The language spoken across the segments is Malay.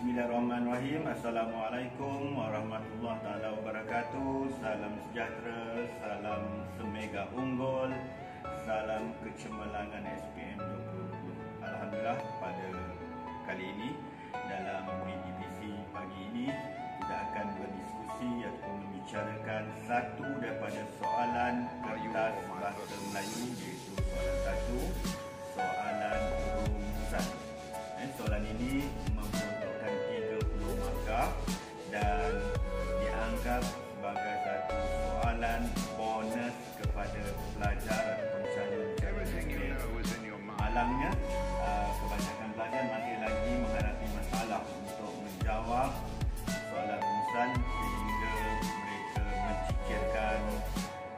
Bismillahirrahmanirrahim. Assalamualaikum warahmatullahi taala wabarakatuh. Salam sejahtera, salam semega unggul, salam kecemerlangan SPM 2020. Alhamdulillah, pada kali ini dalam BDPC pagi ini kita akan berdiskusi ataupun membicarakan satu daripada soalan kertas bahasa Melayu, iaitu soalan satu, soalan rumusan. Soalan ini memperuntukkan 30 markah dan dianggap sebagai satu soalan bonus kepada pelajar ataupun calon malangnya. Kebanyakan pelajar masih lagi menghadapi masalah untuk menjawab soalan rumusan sehingga mereka mencicirkan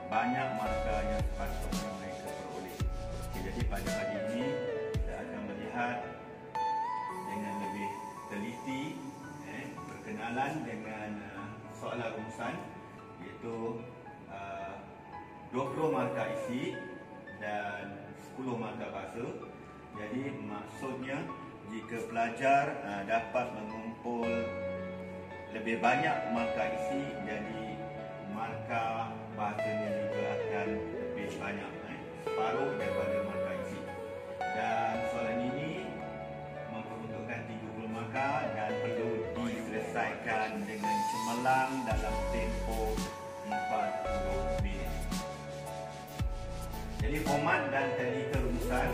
banyak markah yang sepatutnya mereka peroleh. Jadi pada pagi ini kita akan melihat dengan lebih teliti berkenalan dengan soalan rumusan, iaitu 20 markah isi dan 10 markah bahasa. Jadi maksudnya jika pelajar dapat mengumpul lebih banyak markah isi, jadi markah bahasanya juga akan lebih banyak, separuh daripada markah isi. Dan soalan ini memperuntukkan 30 markah dan perlu diselesaikan dengan cemerlang dalam tempoh 40 minit. Jadi format dan teknikal rumusan.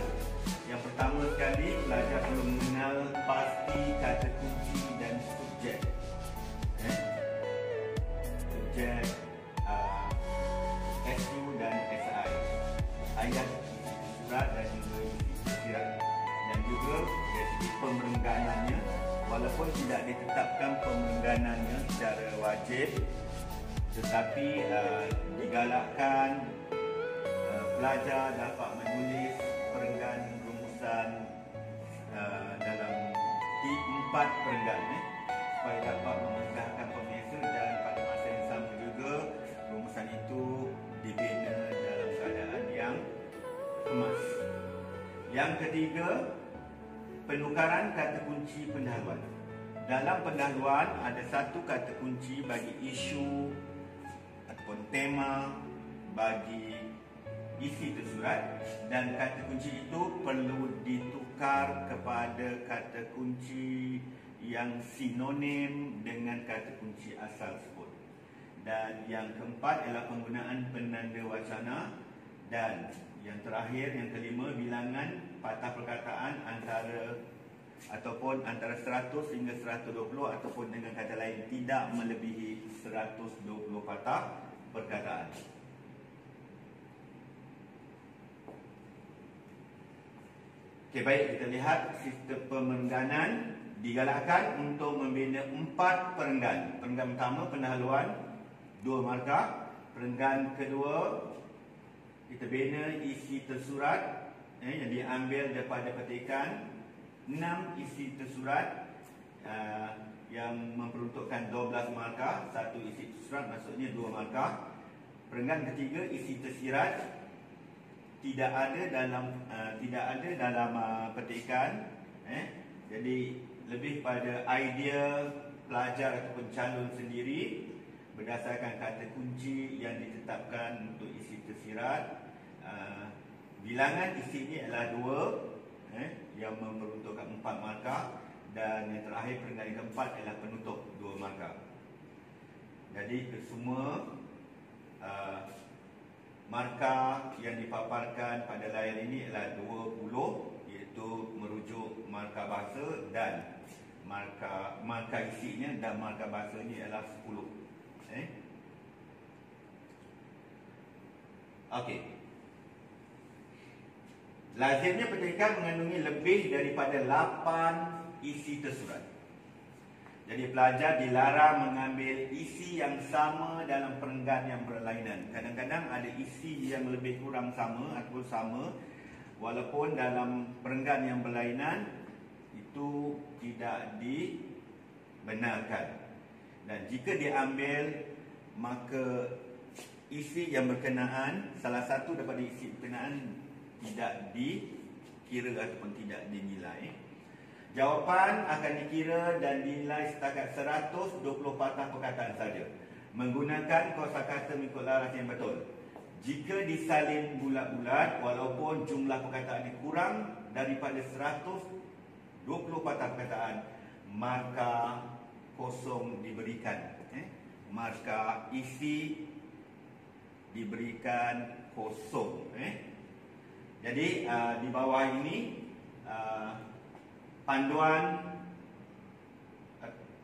Yang pertama sekali, pelajar perlu mengenal pasti kata kunci dan subjek. Subjek SU dan SI, ayat surat dan juga sirat, dan juga dari segi pemerengganannya, walaupun tidak ditetapkan pemerengganannya secara wajib, tetapi digalakkan pelajar dapat menulis perenggan rumusan dalam 4 perenggan supaya dapat memudahkan pembiasa, dan pada masa yang sama juga rumusan itu dibina dalam keadaan yang kemas. Yang ketiga, penukaran kata kunci pendahuluan. Dalam pendahuluan ada satu kata kunci bagi isu ataupun tema bagi isi tersurat, dan kata kunci itu perlu ditukar kepada kata kunci yang sinonim dengan kata kunci asal tersebut. Dan yang keempat ialah penggunaan penanda wacana, dan yang terakhir, yang kelima, bilangan patah perkataan antara 100 hingga 120, ataupun dengan kata lain tidak melebihi 120 patah perkataan. Okey, baik, kita lihat sistem pemerengganan digalakkan untuk membina 4 perenggan. Perenggan pertama, pendahuluan, 2 markah. Perenggan kedua, kita bina isi tersurat yang diambil daripada petikan, 6 isi tersurat yang memperuntukkan 12 markah. 1 isi tersurat maksudnya 2 markah. Perenggan ketiga, isi tersirat, tidak ada dalam petikan, jadi lebih pada idea pelajar ataupun calon sendiri berdasarkan kata kunci yang ditetapkan untuk isi tersirat. Bilangan isinya adalah 2, yang memperuntukkan 4 markah, dan yang terakhir, perenggan yang keempat adalah penutup, 2 markah. Jadi semua markah yang dipaparkan pada layar ini adalah 20, iaitu merujuk markah bahasa, dan markah isinya dan markah bahasa ini adalah 10. Okey. Lazimnya petikan mengandungi lebih daripada 8 isi tersurat. Jadi pelajar dilarang mengambil isi yang sama dalam perenggan yang berlainan. Kadang-kadang ada isi yang lebih kurang sama ataupun sama, walaupun dalam perenggan yang berlainan itu tidak dibenarkan. Dan jika diambil, maka isi yang berkenaan, salah satu daripada isi berkenaan tidak dikira ataupun tidak dinilai. Jawapan akan dikira dan dinilai setakat 120 patah perkataan saja. Menggunakan kosakata mengikut laras yang betul. Jika disalin bulat-bulat, walaupun jumlah perkataan ini kurang daripada 120 patah perkataan, maka kosong diberikan. Markah isi diberikan kosong. Jadi di bawah ini panduan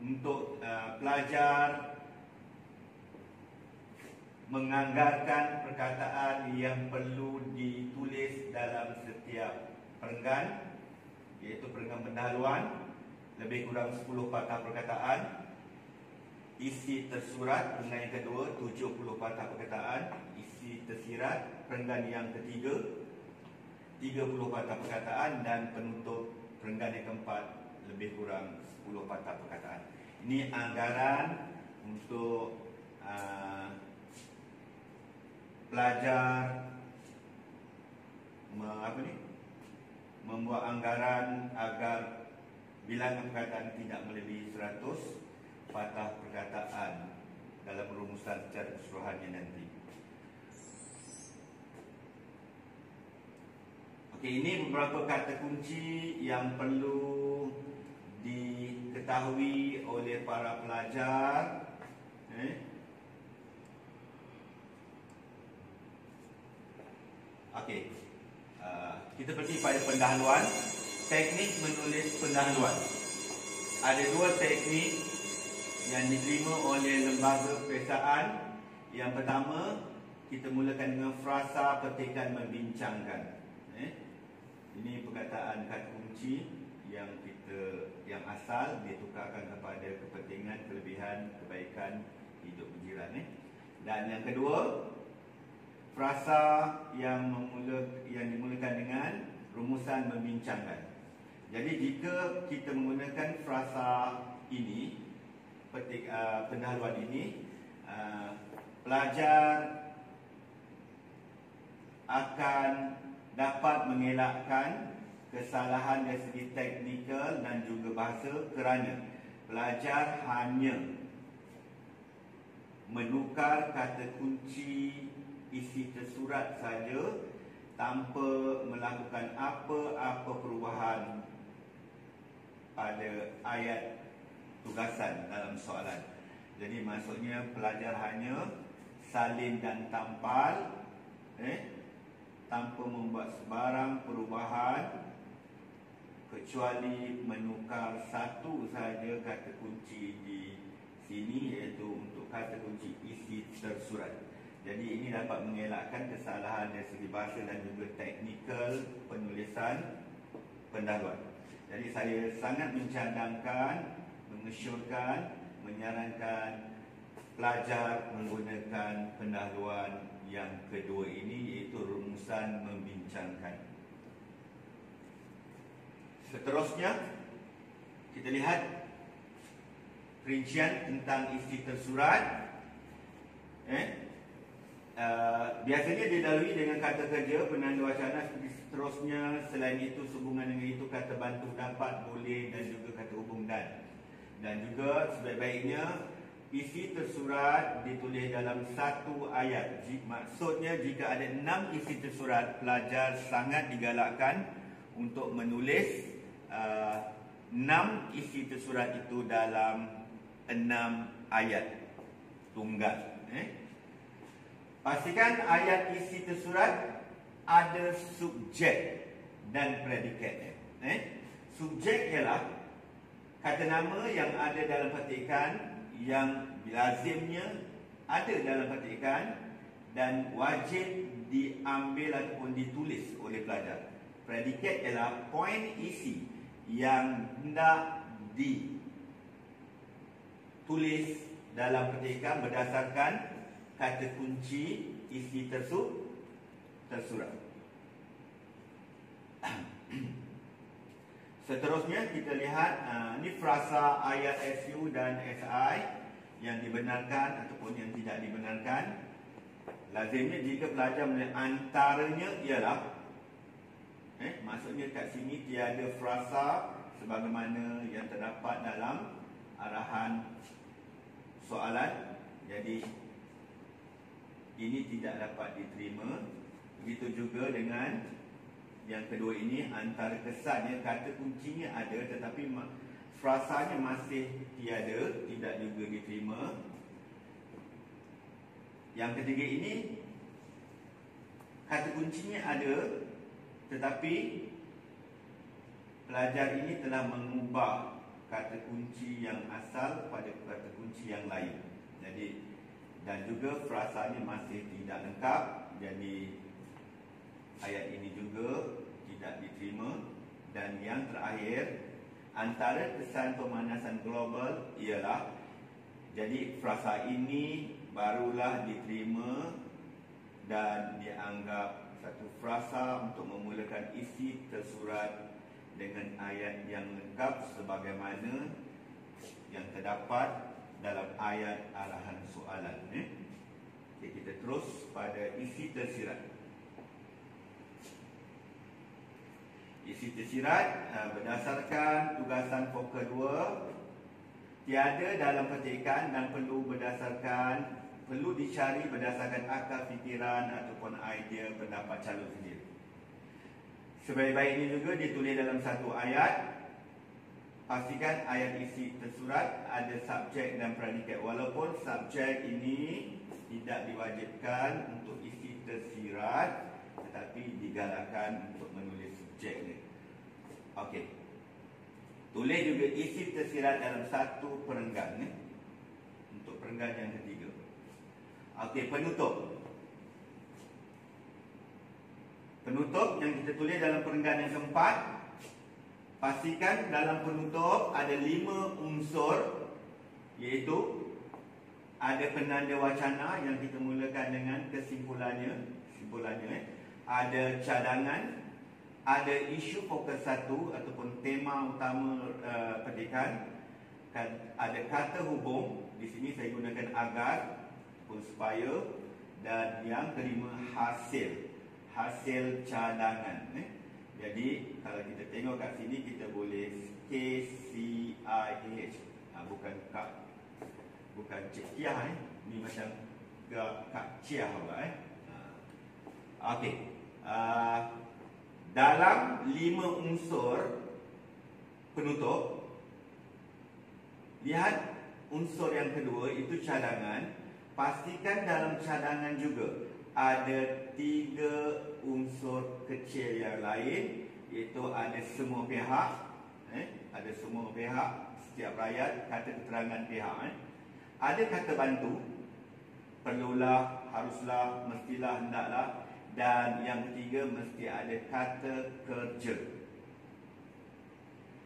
untuk pelajar menganggarkan perkataan yang perlu ditulis dalam setiap perenggan, iaitu perenggan pendahuluan lebih kurang 10 patah perkataan. Isi tersurat perenggan yang kedua 70 patah perkataan. Isi tersirat perenggan yang ketiga 30 patah perkataan. Dan penutup perenggan yang keempat lebih kurang 10 patah perkataan. Ini anggaran untuk pelajar membuat anggaran agar bilangan perkataan tidak melebihi 100 patah perkataan dalam rumusan secara keseluruhannya nanti. Okey, ini beberapa kata kunci yang perlu diketahui oleh para pelajar. Okey, kita pergi pada pendahuluan. Teknik menulis pendahuluan. Ada dua teknik yang diterima oleh lembaga peperiksaan. Yang pertama, kita mulakan dengan frasa petikan membincangkan. Ini perkataan kata kunci yang asal ditukarkan kepada kepentingan, kelebihan, kebaikan hidup berjiran. Dan yang kedua, frasa yang dimulakan dengan rumusan membincangkan. Jadi jika kita menggunakan frasa ini, pendahuluan ini, pelajar akan dapat mengelakkan kesalahan dari segi teknikal dan juga bahasa, kerana pelajar hanya menukar kata kunci isi tersurat saja tanpa melakukan apa-apa perubahan pada ayat tugasan dalam soalan. Jadi maksudnya pelajar hanya salin dan tampal tanpa membuat sebarang perubahan kecuali menukar satu saja kata kunci di sini, iaitu untuk kata kunci isi tersurat. Jadi ini dapat mengelakkan kesalahan dari segi bahasa dan juga teknikal penulisan pendahuluan. Jadi saya sangat mencadangkan, mengesyorkan, menyarankan pelajar menggunakan pendahuluan yang kedua ini, iaitu rumusan membincangkan. Seterusnya, kita lihat perincian tentang isi tersurat. Biasanya didahului dengan kata kerja, penanda wacana, seterusnya. Selain itu, sehubungan dengan itu, kata bantu dapat, boleh dan juga kata hubung dan. Dan juga sebaik-baiknya isi tersurat ditulis dalam satu ayat. Maksudnya jika ada 6 isi tersurat, pelajar sangat digalakkan untuk menulis 6 isi tersurat itu dalam 6 ayat tunggal. Pastikan ayat isi tersurat ada subjek dan predikat. Subjek ialah kata nama yang ada dalam petikan, yang lazimnya ada dalam petikan dan wajib diambil ataupun ditulis oleh pelajar. Predikat ialah poin isi yang hendak ditulis dalam petikan berdasarkan kata kunci isi tersurat. Seterusnya kita lihat ini frasa ayat SU dan SI yang dibenarkan ataupun yang tidak dibenarkan. Lazimnya jika pelajar melihat antaranya ialah maksudnya kat sini tiada frasa sebagaimana yang terdapat dalam arahan soalan. Jadi ini tidak dapat diterima. Begitu juga dengan yang kedua ini, antara kesannya kata kuncinya ada tetapi frasanya masih tiada, tidak juga diterima. Yang ketiga ini, kata kuncinya ada tetapi pelajar ini telah mengubah kata kunci yang asal pada kata kunci yang lain. Jadi, dan juga frasanya masih tidak lengkap. Jadi ayat ini juga tidak diterima. Dan yang terakhir, antara kesan pemanasan global ialah, jadi frasa ini barulah diterima dan dianggap satu frasa untuk memulakan isi tersurat dengan ayat yang lengkap sebagaimana yang terdapat dalam ayat arahan soalan. Okay, kita terus pada isi tersirat. Isi tersirat berdasarkan tugasan pokok 2, tiada dalam petikan dan perlu dicari berdasarkan akal fikiran ataupun idea pendapat calon sendiri. Sebaik-baiknya juga ditulis dalam satu ayat. Pastikan ayat isi tersurat ada subjek dan predikat. Walaupun subjek ini tidak diwajibkan untuk isi tersirat, tetapi digalakkan untuk menulis subjeknya. Okey. Tulis juga isi tersirat dalam satu perenggan untuk perenggan yang ketiga. Okey, penutup. Penutup yang kita tulis dalam perenggan yang keempat. Pastikan dalam penutup ada 5 unsur, iaitu ada penanda wacana yang kita mulakan dengan kesimpulannya, ada cadangan, ada isu fokus 1 ataupun tema utama petikan, ada kata hubung, di sini saya gunakan agar ataupun supaya, dan yang kelima hasil cadangan. Jadi kalau kita tengok kat sini, kita boleh KCIH, bukan Cik Kiah ni macam Kak Ciah pula Okey. Dalam 5 unsur penutup, lihat unsur yang kedua, itu cadangan. Pastikan dalam cadangan juga ada 3 unsur kecil yang lain, iaitu ada semua pihak, setiap rakyat, kata keterangan pihak, ada kata bantu, perlulah, haruslah, mestilah, hendaklah, dan yang ketiga mesti ada kata kerja.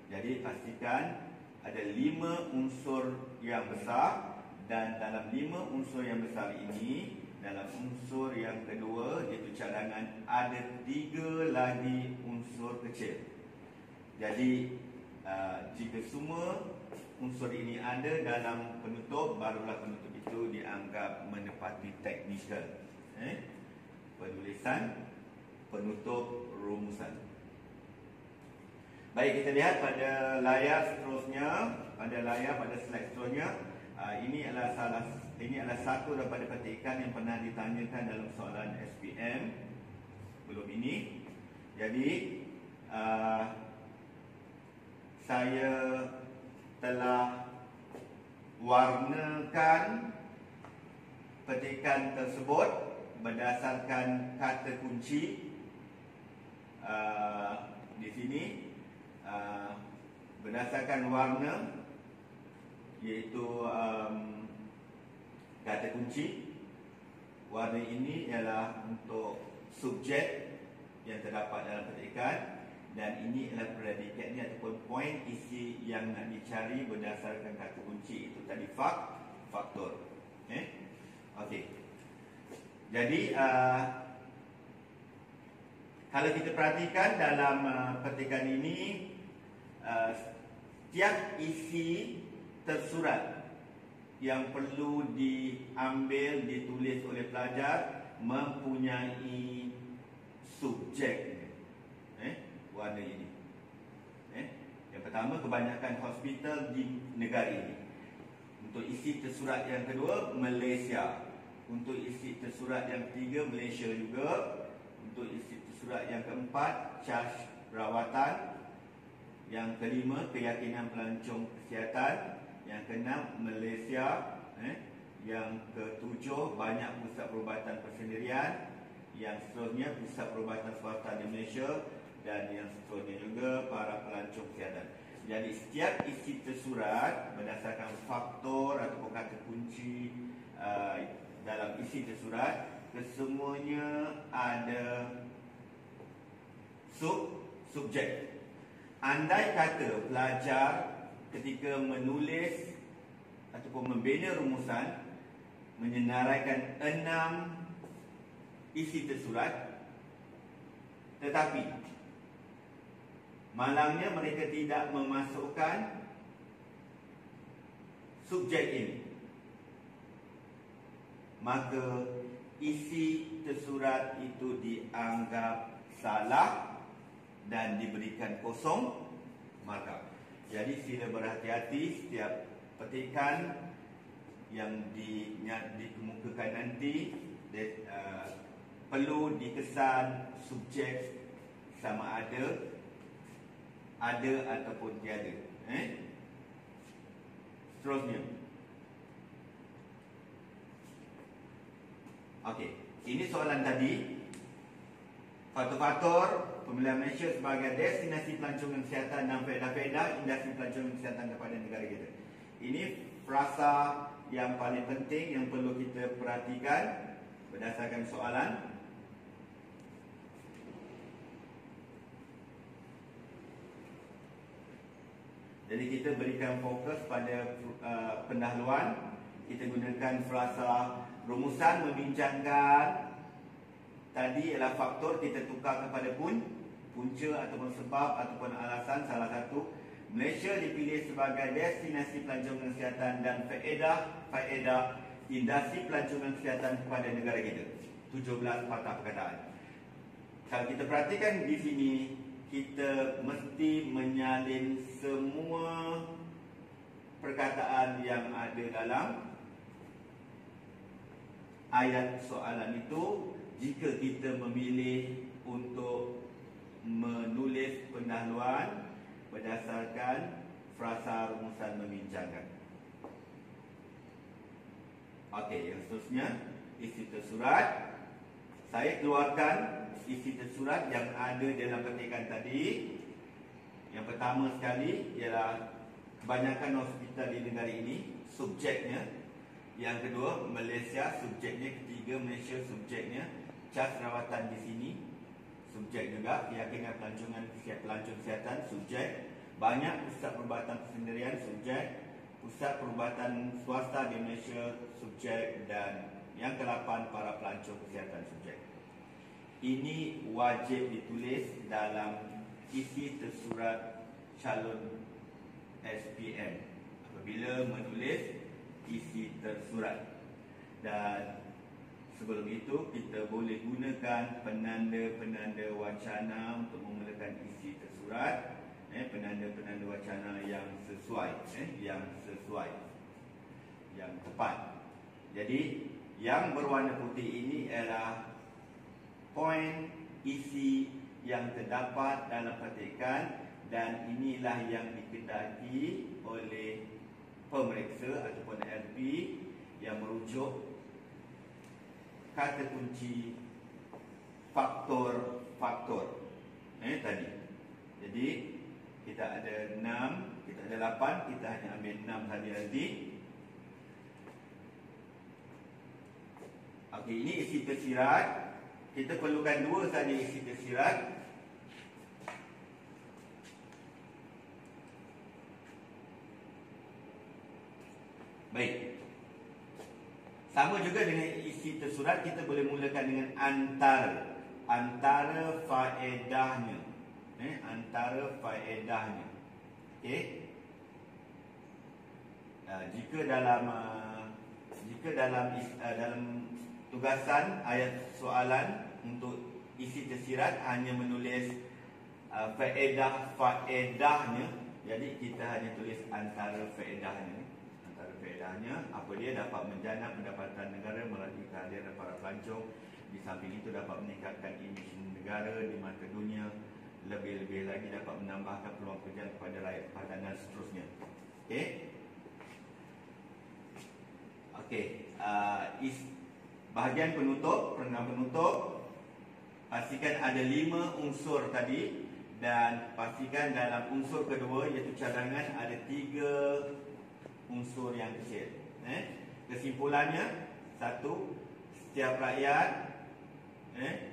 Jadi pastikan ada 5 unsur yang besar, dan dalam 5 unsur yang besar ini, dalam unsur yang kedua iaitu cadangan, ada 3 lagi unsur kecil. Jadi jika semua unsur ini ada dalam penutup, barulah penutup itu dianggap menepati teknikal penulisan penutup rumusan. Baik, kita lihat pada layar seterusnya, pada slide seterusnya. Ini adalah satu daripada petikan yang pernah ditanyakan dalam soalan SPM belum ini. Jadi saya telah warnakan petikan tersebut berdasarkan kata kunci. Di sini berdasarkan warna, iaitu kata kunci. Warna ini ialah untuk subjek yang terdapat dalam petikan, dan ini adalah predikatnya ataupun poin isi yang nak dicari berdasarkan kata kunci itu tadi, faktor. Okey. Jadi kalau kita perhatikan dalam petikan ini, setiap isi tersurat yang perlu diambil, ditulis oleh pelajar mempunyai subjek warna ini. Yang pertama, kebanyakan hospital di negara ini. Untuk isi tersurat yang kedua, Malaysia. Untuk isi tersurat yang ketiga, Malaysia juga. Untuk isi tersurat yang keempat, cas rawatan. Yang kelima, keyakinan pelancong kesihatan. Yang keenam, Malaysia. Yang ketujuh, banyak pusat perubatan persendirian. Yang seterusnya, pusat perubatan swasta di Malaysia. Dan yang seterusnya juga para pelancong kesihatan. Jadi setiap isi tersurat berdasarkan faktor ataupun kata kunci dalam isi tersurat, kesemuanya ada subjek. Andai kata pelajar ketika menulis ataupun membina rumusan menyenaraikan 6 isi tersurat, tetapi malangnya mereka tidak memasukkan subjek ini, maka isi tersurat itu dianggap salah dan diberikan kosong markah. Jadi sila berhati-hati setiap petikan yang dikemukakan nanti perlu dikesan subjek sama ada ataupun tiada. Seterusnya. Okey, ini soalan tadi. Faktor-faktor pemilihan Malaysia sebagai destinasi pelancongan kesihatan dan faedah-faedah industri pelancongan kesihatan kepada negara kita. Ini frasa yang paling penting yang perlu kita perhatikan berdasarkan soalan. Jadi kita berikan fokus pada pendahuluan. Kita gunakan frasa rumusan membincangkan. Tadi ialah faktor, kita tukar kepada punca ataupun sebab ataupun alasan. Salah satu, Malaysia dipilih sebagai destinasi pelancongan kesihatan dan faedah industri pelancongan kesihatan kepada negara kita. 17 patah perkataan. Kalau kita perhatikan di sini, kita mesti menyalin semua perkataan yang ada dalam ayat soalan itu jika kita memilih untuk menulis pendahuluan berdasarkan frasa rumusan membincangkan. Okey, yang seterusnya, isi tersurat. Saya keluarkan isi tersurat yang ada dalam petikan tadi. Yang pertama sekali ialah kebanyakan hospital di negara ini, subjeknya. Yang kedua, Malaysia, subjeknya. Ketiga, Malaysia, subjeknya. Cas rawatan di sini, subjek juga. Keyakinan pelancong kesihatan, subjek. Banyak pusat perubatan persendirian, subjek. Pusat perubatan swasta di Malaysia, subjek. Dan yang ke-8, para pelancong kesihatan, subjek. Ini wajib ditulis dalam isi tersurat calon SPM apabila menulis isi tersurat. Dan sebelum itu kita boleh gunakan penanda-penanda wacana untuk memulakan isi tersurat. Penanda-penanda wacana yang sesuai, yang tepat. Jadi yang berwarna putih ini ialah poin isi yang terdapat dalam petikan, dan inilah yang dikendaki oleh pemeriksa ataupun LP yang merujuk kata kunci faktor-faktor tadi. Jadi kita ada 6, kita ada 8, kita hanya ambil 6 saja nanti. Okey, ini isi tersirat. Kita perlukan 2 saja isi tersirat. Baik. Sama juga dengan isi tersurat, kita boleh mulakan dengan antara faedahnya. Antara faedahnya. Okey. Jika dalam tugasan ayat soalan untuk isi tersirat hanya menulis faedahnya, Jadi kita hanya tulis antara faedahnya. Antara faedahnya, apa dia dapat menjana pendapatan negara melalui kehadiran para pelancong. Di samping itu dapat meningkatkan imej negara di mata dunia. Lebih-lebih lagi dapat menambahkan peluang pekerjaan kepada rakyat padan dan seterusnya. Okey. Okey. Bahagian penutup, perenggan penutup. Pastikan ada 5 unsur tadi. Dan pastikan dalam unsur kedua iaitu cadangan ada 3 unsur yang kecil. Kesimpulannya, 1, setiap rakyat,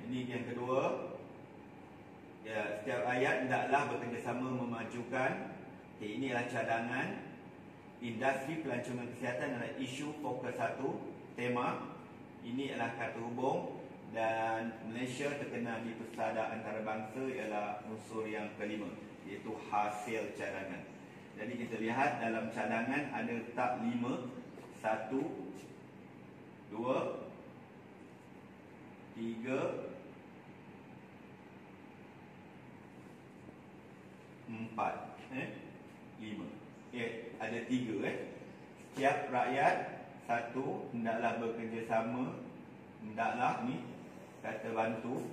ini yang kedua, ya, setiap rakyat hendaklah bekerjasama memajukan. Ini adalah cadangan. Industri pelancongan kesihatan adalah isu fokus 1, tema. Ini adalah kata hubung. Dan Malaysia terkenal di persada antarabangsa ialah unsur yang kelima, iaitu hasil cadangan. Jadi kita lihat dalam cadangan ada letak 5. 1, 2, 3, 4, 5. Ada 3. Setiap rakyat, 1, hendaklah bekerjasama. Hendaklah ni kata bantu.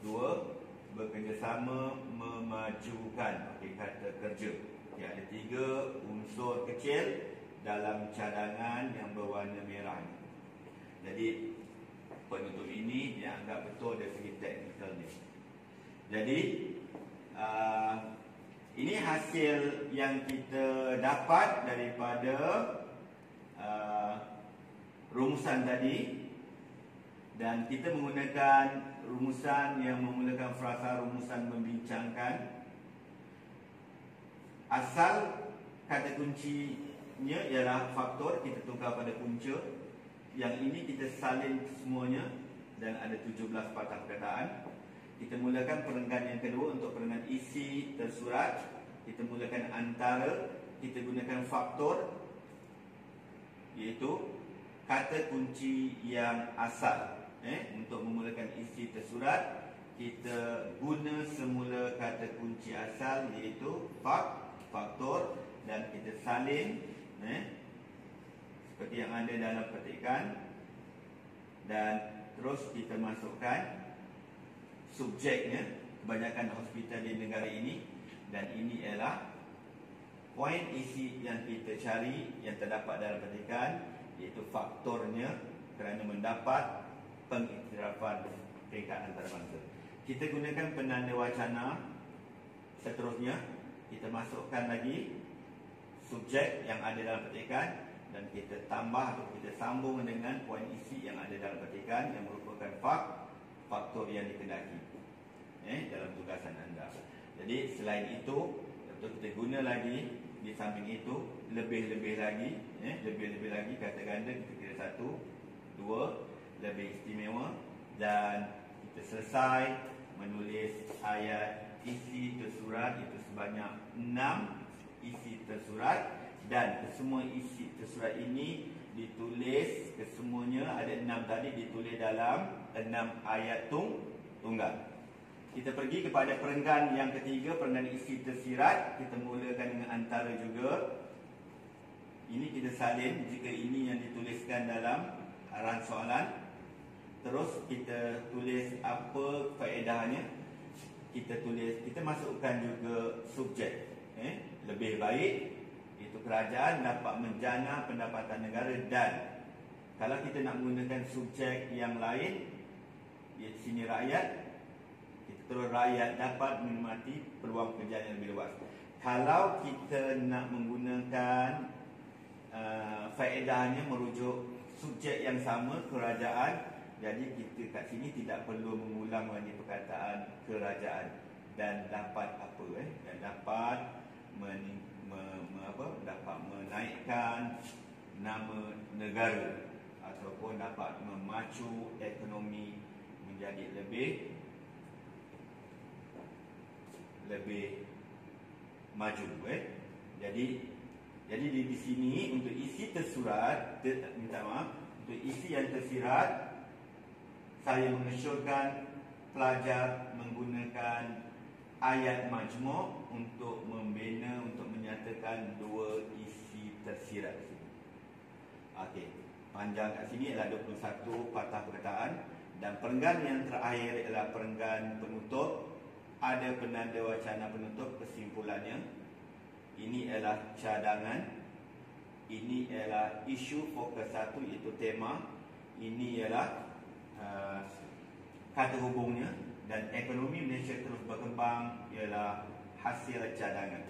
2, bekerjasama memajukan. Okey, kata kerja. Okey, ada 3 unsur kecil dalam cadangan yang berwarna merah ni. Jadi penutup ini dianggap betul dari segi teknikal ni. Jadi ini hasil yang kita dapat daripada rumusan tadi. Dan kita menggunakan rumusan yang memulakan frasa rumusan membincangkan. Asal kata kuncinya ialah faktor, kita tukar pada punca. Yang ini kita salin semuanya dan ada 17 patah perkataan. Kita mulakan perenggan yang kedua untuk perenggan isi tersurat. Kita mulakan antara, kita gunakan faktor, iaitu kata kunci yang asal. Untuk memulakan isi tersurat, kita guna semula kata kunci asal, iaitu faktor, dan kita salin seperti yang ada dalam petikan. Dan terus kita masukkan subjeknya, kebanyakan hospital di negara ini. Dan ini ialah poin isi yang kita cari, yang terdapat dalam petikan, iaitu faktornya kerana mendapat pengiktirafan peringkat antarabangsa. Kita gunakan penanda wacana. Seterusnya kita masukkan lagi subjek yang ada dalam petikan, dan kita tambah atau kita sambung dengan poin isi yang ada dalam petikan yang merupakan faktor yang dikendaki dalam tugasan anda. Jadi selain itu, kita guna lagi di samping itu lebih-lebih lagi, lebih-lebih lagi kata ganda kita kira 1, 2 lebih istimewa. Dan kita selesai menulis ayat isi tersurat itu sebanyak 6 isi tersurat. Dan kesemua isi tersurat ini ditulis, kesemuanya ada 6 tadi, ditulis dalam 6 ayat tunggal. Kita pergi kepada perenggan yang ketiga, perenggan isi tersirat. Kita mulakan dengan antara juga. Ini kita salin jika ini yang dituliskan dalam arahan soalan. Terus kita tulis apa faedahnya. Kita masukkan juga subjek. Lebih baik itu kerajaan dapat menjana pendapatan negara. Dan kalau kita nak menggunakan subjek yang lain, iaitu sini rakyat, kita terus rakyat dapat menikmati peluang pekerjaan yang lebih luas. Kalau kita nak menggunakan faedahnya merujuk subjek yang sama, kerajaan, jadi kita kat sini tidak perlu mengulang lagi perkataan kerajaan. Dan dapat apa? Dan dapat dapat menaikkan nama negara ataupun dapat memacu ekonomi menjadi lebih maju. Jadi di sini untuk isi tersurat, untuk isi yang tersirat, saya mengesyorkan pelajar menggunakan ayat majmuk untuk membina, untuk menyediakan 2 isi tersirat. Okey, panjang kat sini adalah 21 patah perkataan dan perenggan yang terakhir ialah perenggan penutup. Ada penanda wacana penutup, kesimpulannya. Ini ialah cadangan. Ini ialah isu fokus 1 iaitu tema. Ini ialah kata hubungnya, dan ekonomi Malaysia terus berkembang ialah hasil cadangan.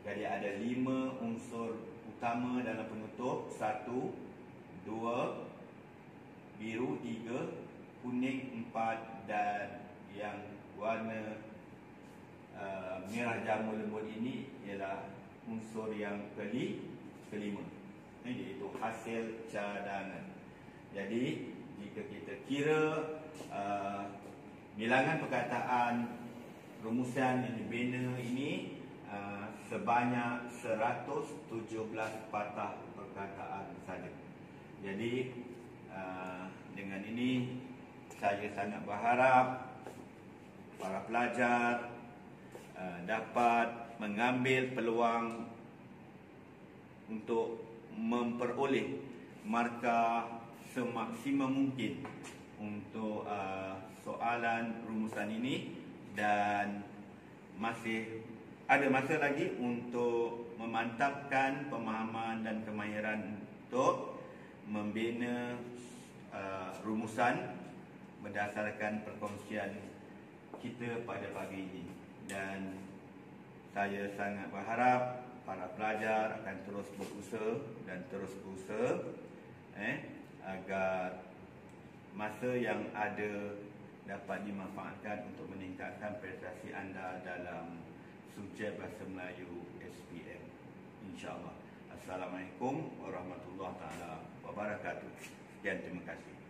Jadi ada 5 unsur utama dalam penutup. 1, 2, biru 3, kuning 4 dan yang warna merah jamu lembut ini ialah unsur yang kelima, iaitu hasil cadangan. Jadi jika kita kira bilangan perkataan rumusan yang dibina ini sebanyak 117 patah perkataan saja. Jadi dengan ini saya sangat berharap para pelajar dapat mengambil peluang untuk memperoleh markah semaksimum mungkin untuk soalan rumusan ini, dan masih ada masa lagi untuk memantapkan pemahaman dan kemahiran untuk membina rumusan berdasarkan perkongsian kita pada pagi ini. Dan saya sangat berharap para pelajar akan terus berusaha dan terus berusaha agar masa yang ada dapat dimanfaatkan untuk meningkatkan prestasi anda dalam subjek Bahasa Melayu SPM, insya-Allah. Assalamualaikum warahmatullahi taala wabarakatuh. Sekian, terima kasih.